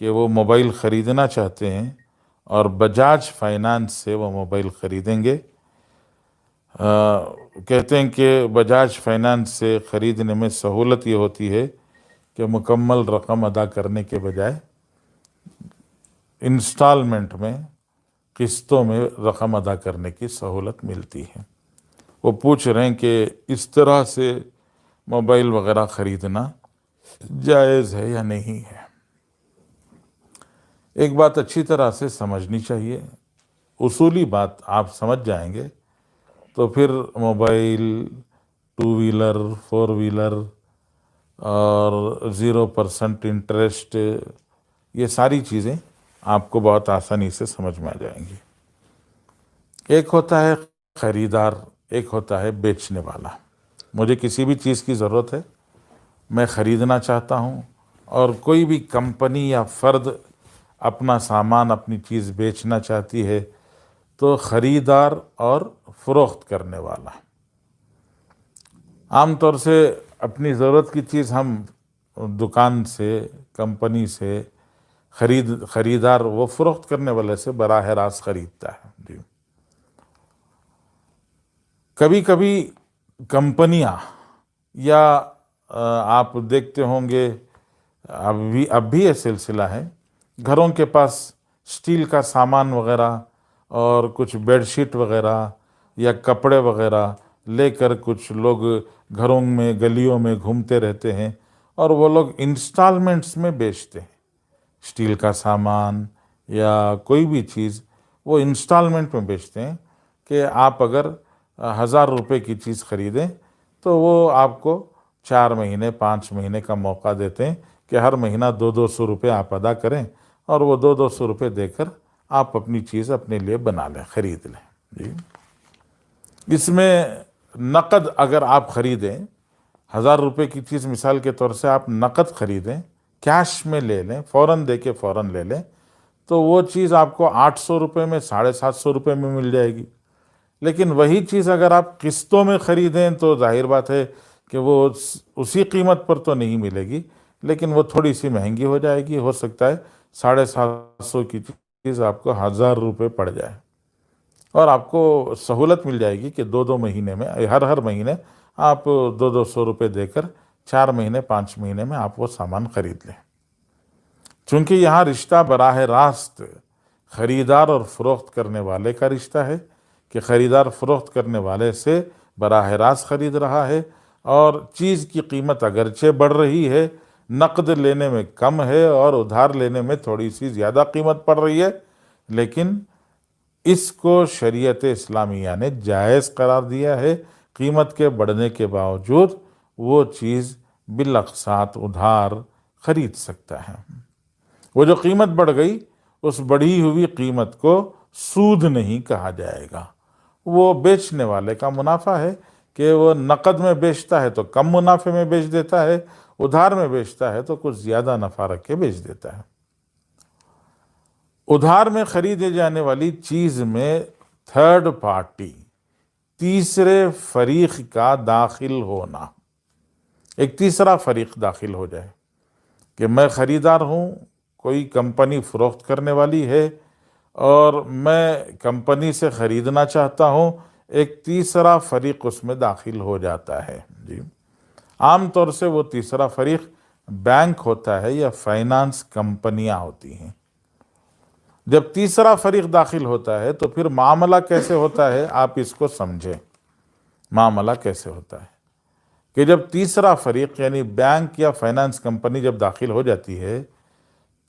کہ وہ موبائل خریدنا چاہتے ہیں اور بجاج فائنانس سے وہ موبائل خریدیں گے۔ کہتے ہیں کہ بجاج فائنانس سے خریدنے میں سہولت یہ ہوتی ہے کہ مکمل رقم ادا کرنے کے بجائے انسٹالمنٹ میں، قسطوں میں رقم ادا کرنے کی سہولت ملتی ہے۔ وہ پوچھ رہے ہیں کہ اس طرح سے موبائل وغیرہ خریدنا جائز ہے یا نہیں ہے۔ ایک بات اچھی طرح سے سمجھنی چاہیے، اصولی بات آپ سمجھ جائیں گے تو پھر موبائل، 2 ویلر، 4 ویلر اور 0% انٹرسٹ، یہ ساری چیزیں آپ کو بہت آسانی سے سمجھ میں آ جائیں گی۔ ایک ہوتا ہے خریدار، ایک ہوتا ہے بیچنے والا۔ مجھے کسی بھی چیز کی ضرورت ہے، میں خریدنا چاہتا ہوں، اور کوئی بھی کمپنی یا فرد اپنا سامان، اپنی چیز بیچنا چاہتی ہے، تو خریدار اور فروخت کرنے والا۔ عام طور سے اپنی ضرورت کی چیز ہم دکان سے، کمپنی سے خریدار وہ فروخت کرنے والے سے براہ راست خریدتا ہے۔ جی، کبھی کبھی کمپنیاں یا آپ دیکھتے ہوں گے اب بھی یہ سلسلہ ہے، گھروں کے پاس سٹیل کا سامان وغیرہ اور کچھ بیڈ شیٹ وغیرہ یا کپڑے وغیرہ لے کر کچھ لوگ گھروں میں، گلیوں میں گھومتے رہتے ہیں، اور وہ لوگ انسٹالمنٹس میں بیچتے ہیں۔ سٹیل کا سامان یا کوئی بھی چیز وہ انسٹالمنٹ میں بیچتے ہیں کہ آپ اگر 1000 روپے کی چیز خریدیں تو وہ آپ کو 4 مہینے، 5 مہینے کا موقع دیتے ہیں کہ ہر مہینہ 200 روپے آپ ادا کریں، اور وہ 200 روپے دے کر آپ اپنی چیز اپنے لیے بنا لیں، خرید لیں۔ جی، اس میں نقد اگر آپ خریدیں، 1000 روپے کی چیز مثال کے طور سے آپ نقد خریدیں، کیش میں لے لیں، فوراً دے کے فوراً لے لیں، تو وہ چیز آپ کو 800 روپے میں، 750 روپے میں مل جائے گی۔ لیکن وہی چیز اگر آپ قسطوں میں خریدیں تو ظاہر بات ہے کہ وہ اسی قیمت پر تو نہیں ملے گی، لیکن وہ تھوڑی سی مہنگی ہو جائے گی۔ ہو سکتا ہے 750 کی چیز آپ کو 1000 روپے پڑ جائے، اور آپ کو سہولت مل جائے گی کہ 2 مہینے میں، ہر مہینے آپ 200 روپے دے کر 4 مہینے، 5 مہینے میں آپ وہ سامان خرید لیں۔ چونکہ یہاں رشتہ براہ راست خریدار اور فروخت کرنے والے کا رشتہ ہے، کہ خریدار فروخت کرنے والے سے براہ راست خرید رہا ہے، اور چیز کی قیمت اگرچہ بڑھ رہی ہے، نقد لینے میں کم ہے اور ادھار لینے میں تھوڑی سی زیادہ قیمت پڑ رہی ہے، لیکن اس کو شریعت اسلامیہ نے جائز قرار دیا ہے۔ قیمت کے بڑھنے کے باوجود وہ چیز بالاقساط ادھار خرید سکتا ہے۔ وہ جو قیمت بڑھ گئی، اس بڑھی ہوئی قیمت کو سود نہیں کہا جائے گا، وہ بیچنے والے کا منافع ہے کہ وہ نقد میں بیچتا ہے تو کم منافع میں بیچ دیتا ہے، ادھار میں بیچتا ہے تو کچھ زیادہ نفع رکھ کے بیچ دیتا ہے۔ ادھار میں خریدے جانے والی چیز میں تھرڈ پارٹی، تیسرے فریق کا داخل ہونا، ایک تیسرا فریق داخل ہو جائے کہ میں خریدار ہوں، کوئی کمپنی فروخت کرنے والی ہے اور میں کمپنی سے خریدنا چاہتا ہوں، ایک تیسرا فریق اس میں داخل ہو جاتا ہے۔ جی، عام طور سے وہ تیسرا فریق بینک ہوتا ہے یا فائنانس کمپنیاں ہوتی ہیں۔ جب تیسرا فریق داخل ہوتا ہے تو پھر معاملہ کیسے ہوتا ہے، آپ اس کو سمجھیں۔ معاملہ کیسے ہوتا ہے کہ جب تیسرا فریق یعنی بینک یا فائنانس کمپنی جب داخل ہو جاتی ہے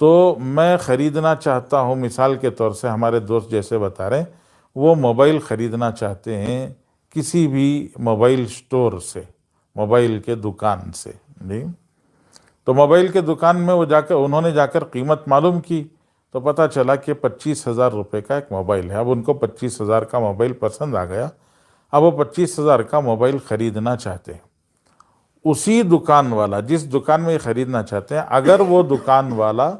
تو میں خریدنا چاہتا ہوں، مثال کے طور سے ہمارے دوست جیسے بتا رہے ہیں، وہ موبائل خریدنا چاہتے ہیں کسی بھی موبائل سٹور سے، موبائل کے دکان سے۔ جی، تو موبائل کے دکان میں وہ انہوں نے جا کر قیمت معلوم کی تو پتہ چلا کہ 25,000 روپے کا ایک موبائل ہے۔ اب ان کو 25,000 کا موبائل پسند آ گیا، اب وہ 25,000 کا موبائل خریدنا چاہتے ہیں۔ اسی دکان والا، جس دکان میں یہ خریدنا چاہتے ہیں، اگر وہ دکان والا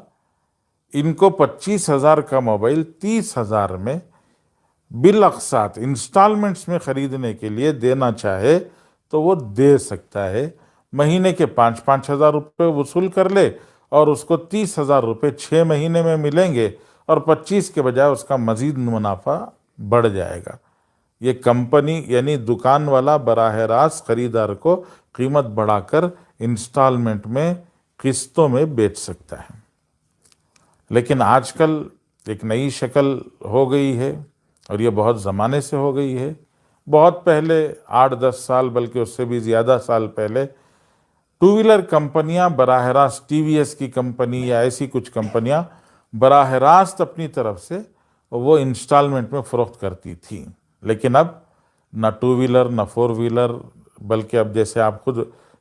ان کو 25,000 کا موبائل 30,000 میں بالاقساط انسٹالمنٹس میں خریدنے کے لیے دینا چاہے تو وہ دے سکتا ہے۔ مہینے کے 5,000 روپے وصول کر لے اور اس کو 30,000 روپے 6 مہینے میں ملیں گے اور 25 کے بجائے اس کا مزید منافع بڑھ جائے گا۔ یہ کمپنی یعنی دکان والا براہ راست خریدار کو قیمت بڑھا کر انسٹالمنٹ میں قسطوں میں بیچ سکتا ہے۔ لیکن آج کل ایک نئی شکل ہو گئی ہے اور یہ بہت زمانے سے ہو گئی ہے۔ بہت پہلے 8-10 سال بلکہ اس سے بھی زیادہ سال پہلے ٹو ویلر کمپنیاں براہ راست ٹی وی ایس کی کمپنی یا ایسی کچھ کمپنیاں براہ راست اپنی طرف سے وہ انسٹالمنٹ میں فروخت کرتی تھیں، لیکن اب نہ ٹو ویلر نہ فور ویلر، بلکہ اب جیسے آپ خود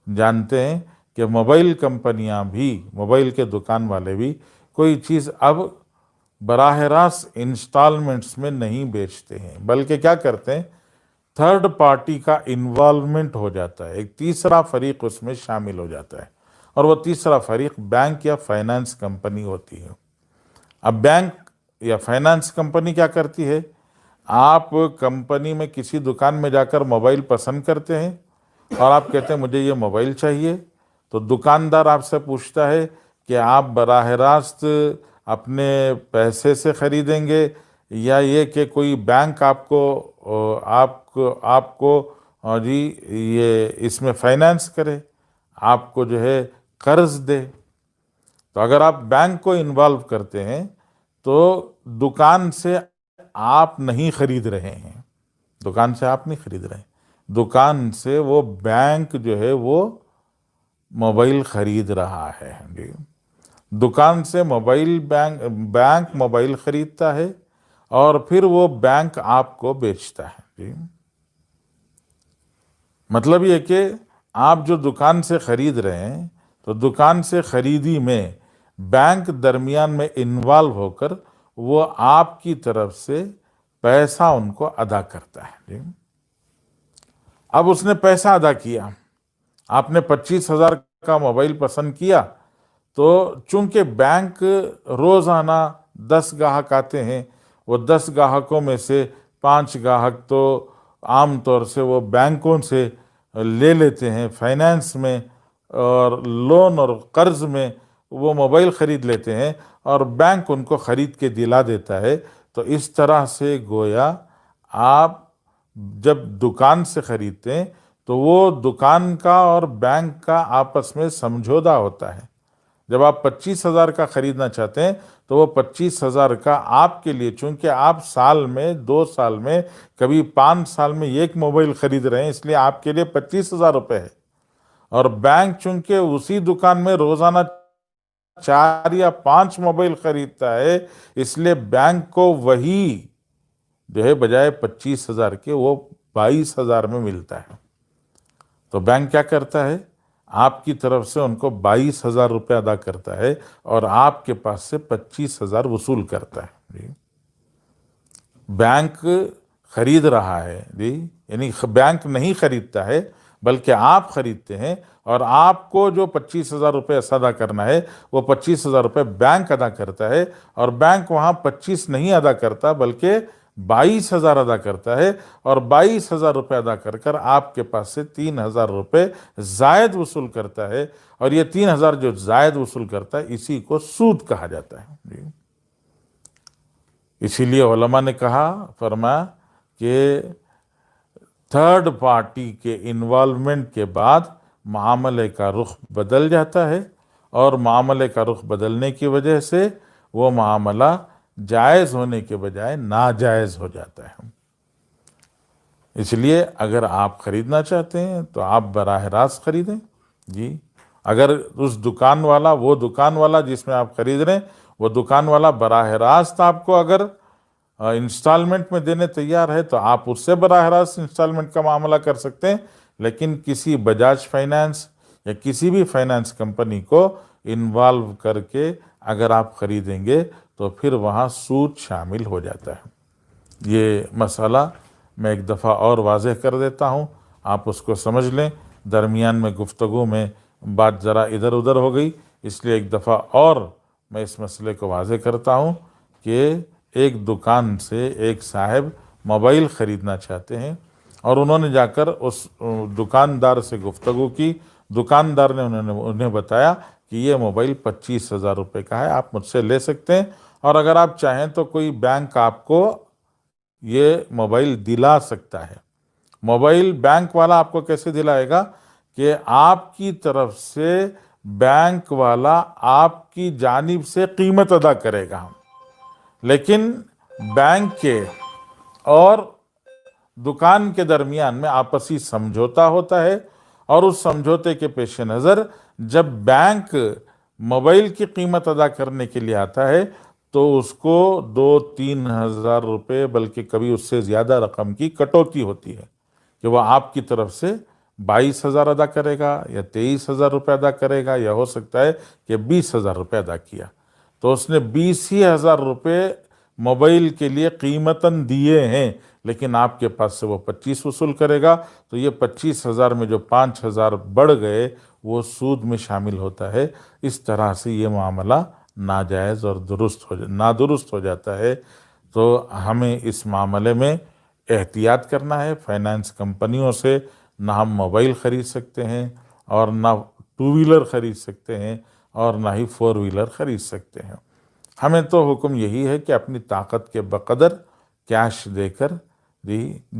جانتے ہیں کہ موبائل کمپنیاں بھی، موبائل کے دکان والے بھی کوئی چیز اب براہ راست انسٹالمنٹس میں نہیں بیچتے ہیں، بلکہ کیا کرتے ہیں، تھرڈ پارٹی کا انوالومنٹ ہو جاتا ہے، ایک تیسرا فریق اس میں شامل ہو جاتا ہے، اور وہ تیسرا فریق بینک یا فائنانس کمپنی ہوتی ہے۔ اب بینک یا فائنانس کمپنی کیا کرتی ہے، آپ کمپنی میں کسی دکان میں جا کر موبائل پسند کرتے ہیں اور آپ کہتے ہیں مجھے یہ موبائل چاہیے، تو دکاندار آپ سے پوچھتا ہے کہ آپ براہ راست اپنے پیسے سے خریدیں گے یا یہ کہ کوئی بینک آپ کو جی یہ اس میں فائنانس کرے، آپ کو جو ہے قرض دے۔ تو اگر آپ بینک کو انوالو کرتے ہیں تو دکان سے آپ نہیں خرید رہے ہیں، دکان سے آپ نہیں خرید رہے ہیں، دکان سے وہ بینک جو ہے وہ موبائل خرید رہا ہے۔ جی، دکان سے بینک موبائل خریدتا ہے اور پھر وہ بینک آپ کو بیچتا ہے۔ جی، مطلب یہ کہ آپ جو دکان سے خرید رہے ہیں تو دکان سے خریدی میں بینک درمیان میں انوالو ہو کر وہ آپ کی طرف سے پیسہ ان کو ادا کرتا ہے۔ جی، اب اس نے پیسہ ادا کیا، آپ نے 25,000 کا موبائل پسند کیا، تو چونکہ بینک روزانہ 10 گاہک آتے ہیں، وہ 10 گاہکوں میں سے 5 گاہک تو عام طور سے وہ بینکوں سے لے لیتے ہیں فائنانس میں اور لون اور قرض میں وہ موبائل خرید لیتے ہیں اور بینک ان کو خرید کے دلا دیتا ہے۔ تو اس طرح سے گویا آپ جب دکان سے خریدتے ہیں تو وہ دکان کا اور بینک کا آپس میں سمجھوتا ہوتا ہے۔ جب آپ 25,000 کا خریدنا چاہتے ہیں تو وہ 25,000 کا آپ کے لیے، چونکہ آپ سال میں 2 سال میں کبھی 5 سال میں ایک موبائل خرید رہے ہیں، اس لیے آپ کے لیے 25,000 روپے ہے، اور بینک چونکہ اسی دکان میں روزانہ 4 یا 5 موبائل خریدتا ہے، اس لیے بینک کو وہی جو ہے بجائے 25,000 کے وہ 22,000 میں ملتا ہے۔ تو بینک کیا کرتا ہے، آپ کی طرف سے ان کو 22,000 روپے ادا کرتا ہے اور آپ کے پاس سے 25,000 وصول کرتا ہے۔ جی، بینک خرید رہا ہے، جی یعنی بینک نہیں خریدتا ہے بلکہ آپ خریدتے ہیں، اور آپ کو جو 25,000 روپے ادا کرنا ہے وہ 25,000 روپے بینک ادا کرتا ہے، اور بینک وہاں 25 نہیں ادا کرتا بلکہ 22,000 ادا کرتا ہے، اور 22,000 روپے ادا کر کر آپ کے پاس سے 3,000 روپے زائد وصول کرتا ہے، اور یہ 3,000 جو زائد وصول کرتا ہے اسی کو سود کہا جاتا ہے۔ جی، اسی لیے علماء نے فرمایا کہ تھرڈ پارٹی کے انوالومنٹ کے بعد معاملے کا رخ بدل جاتا ہے، اور معاملے کا رخ بدلنے کی وجہ سے وہ معاملہ جائز ہونے کے بجائے ناجائز ہو جاتا ہے۔ اس لیے اگر آپ خریدنا چاہتے ہیں تو آپ براہ راست خریدیں۔ جی، اگر اس دکان والا، وہ دکان والا جس میں آپ خرید رہے ہیں، وہ دکان والا براہ راست آپ کو اگر انسٹالمنٹ میں دینے تیار ہے تو آپ اس سے براہ راست انسٹالمنٹ کا معاملہ کر سکتے ہیں، لیکن کسی بجاج فائنانس یا کسی بھی فائنانس کمپنی کو انوالو کر کے اگر آپ خریدیں گے تو پھر وہاں سود شامل ہو جاتا ہے۔ یہ مسئلہ میں ایک دفعہ اور واضح کر دیتا ہوں، آپ اس کو سمجھ لیں۔ درمیان میں گفتگو میں بات ذرا ادھر ادھر ہو گئی، اس لیے ایک دفعہ اور میں اس مسئلے کو واضح کرتا ہوں کہ ایک دکان سے ایک صاحب موبائل خریدنا چاہتے ہیں، اور انہوں نے جا کر اس دکاندار سے گفتگو کی، دکاندار نے انہیں بتایا کہ یہ موبائل 25,000 روپے کا ہے، آپ مجھ سے لے سکتے ہیں، اور اگر آپ چاہیں تو کوئی بینک آپ کو یہ موبائل دلا سکتا ہے۔ موبائل بینک والا آپ کو کیسے دلائے گا کہ آپ کی طرف سے بینک والا آپ کی جانب سے قیمت ادا کرے گا، لیکن بینک کے اور دکان کے درمیان میں آپسی سمجھوتا ہوتا ہے، اور اس سمجھوتے کے پیش نظر جب بینک موبائل کی قیمت ادا کرنے کے لیے آتا ہے تو اس کو 2-3 ہزار روپے بلکہ کبھی اس سے زیادہ رقم کی کٹوتی ہوتی ہے کہ وہ آپ کی طرف سے 22,000 ادا کرے گا یا 23,000 روپے ادا کرے گا، یا ہو سکتا ہے کہ 20,000 روپے ادا کیا، تو اس نے 20,000 روپے موبائل کے لیے قیمتاً دیے ہیں، لیکن آپ کے پاس سے وہ 25 وصول کرے گا، تو یہ 25,000 میں جو 5,000 بڑھ گئے وہ سود میں شامل ہوتا ہے۔ اس طرح سے یہ معاملہ ناجائز اور نادرست ہو جاتا ہے۔ تو ہمیں اس معاملے میں احتیاط کرنا ہے۔ فائنانس کمپنیوں سے نہ ہم موبائل خرید سکتے ہیں، اور نہ 2 ویلر خرید سکتے ہیں، اور نہ ہی 4 ویلر خرید سکتے ہیں۔ ہمیں تو حکم یہی ہے کہ اپنی طاقت کے بقدر کیش دے کر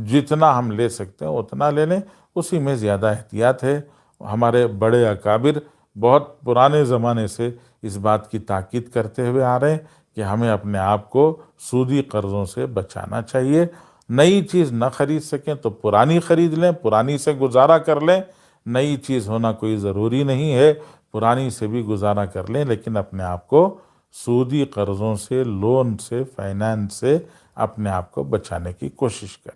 جتنا ہم لے سکتے ہیں اتنا لے لیں، اسی میں زیادہ احتیاط ہے۔ ہمارے بڑے اکابر بہت پرانے زمانے سے اس بات کی تاکید کرتے ہوئے آ رہے ہیں کہ ہمیں اپنے آپ کو سودی قرضوں سے بچانا چاہیے۔ نئی چیز نہ خرید سکیں تو پرانی خرید لیں، پرانی سے گزارا کر لیں۔ نئی چیز ہونا کوئی ضروری نہیں ہے، پرانی سے بھی گزارا کر لیں، لیکن اپنے آپ کو سودی قرضوں سے، لون سے، فائنانس سے اپنے آپ کو بچانے کی کوشش کریں۔